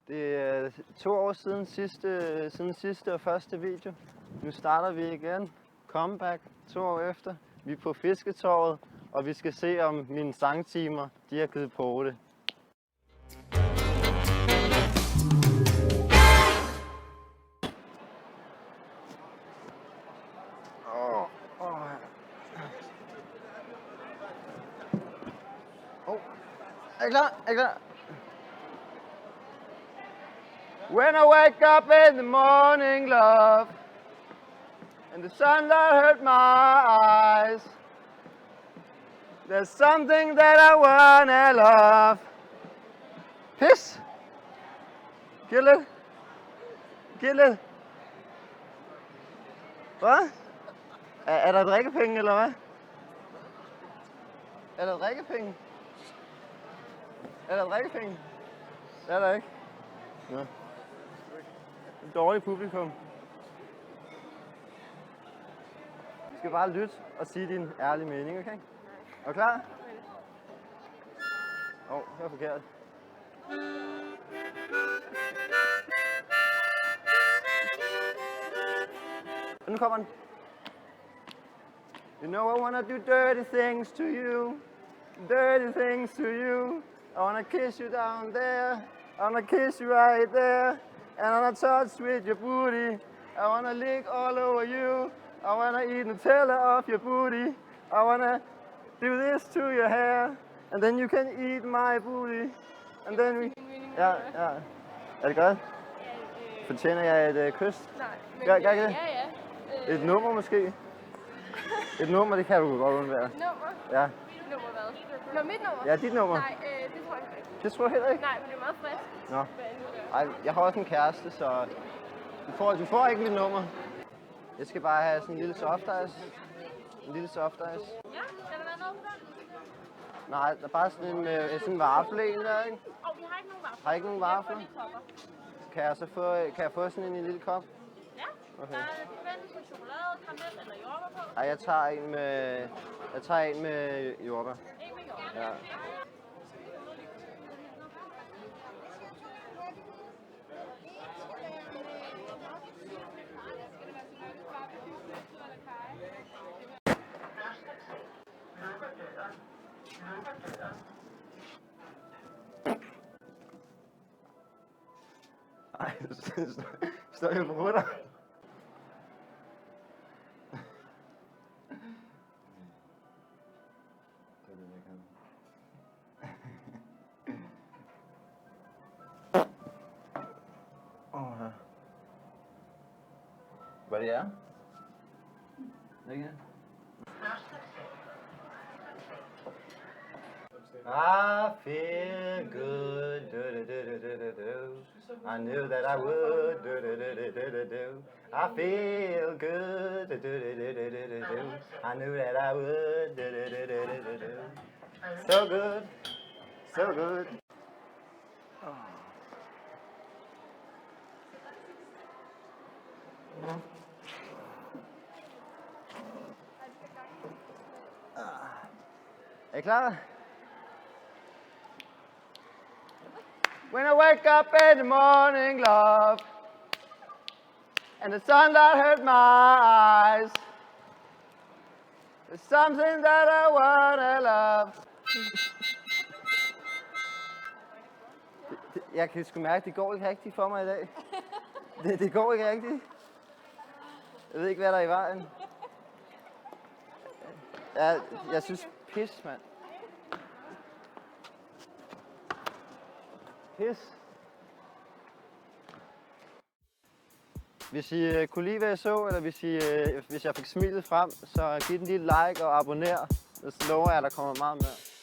Det er 2 år siden sidste og første video. Nu starter vi igen. Comeback 2 år efter. Vi er på Fisketorvet, og vi skal se, om mine sangtimer de har givet på det. Er I klar? Er I klar? When I wake up in the morning, love, and the sunlight hurt my eyes, there's something that I wanna love. Pis! Giv lidt. Giv lidt. Hvad? Er der drikkepenge, eller hvad? Er der drikkepenge? Er der drikkepenge? Det er der ikke. Ja. Dårligt publikum. Du skal bare lytte og sige din ærlige mening, okay? Er du klar? Det var forkert. Og nu kommer den. You know I wanna do dirty things to you. Dirty things to you. I wanna kiss you down there. I wanna kiss you right there. And I wanna touch with your booty. I wanna lick all over you. I wanna eat Nutella off your booty. I wanna do this to your hair. And then you can eat my booty. And then we... Ja. Er det godt? Fortjener jeg et kys? Nej, men gør ikke det? Ja. Et nummer måske? Et nummer, det kan du godt undvære. Nummer? Ja. Nummer hvad? Nå, mit nummer? Ja, dit nummer. Nej, det tror jeg ikke. Det tror jeg heller ikke. Nej, men det er meget frisk. Nå. Ej, jeg har også en kæreste, så du får ikke mit nummer. Jeg skal bare have sådan en lille soft ice. En lille soft ice. Ja, skal der være noget på den? Nej, der er bare sådan en vaffel en der, ikke? Vi har ikke nogen vafler. Har I ikke nogen vafler? Jeg får lige kopper. Kan jeg få sådan en lille kop? Ja, Okay. der er forventet med chokolade, karamel eller jordbær på. Ej, jeg tager en med jordbær. En med jordbær. Ja. Ej, står jeg på rutter? Hvad det er? Ikke? I feel good, I knew that I would, I feel good, I knew that I would, so good, so good. Er I klar? When I wake up in the morning, love, and the sunlight hurt my eyes, there's something that I wanna love. Jeg kan sgu mærke, det går ikke rigtigt for mig i dag. Det går ikke rigtigt. Jeg ved ikke, hvad der er i vejen. Jeg synes pis, mand. Pis. Hvis I kunne lide, hvad jeg så, eller hvis jeg fik smilet frem, så giv den lige et like og abonner. Så lover jeg, at der kommer meget mere.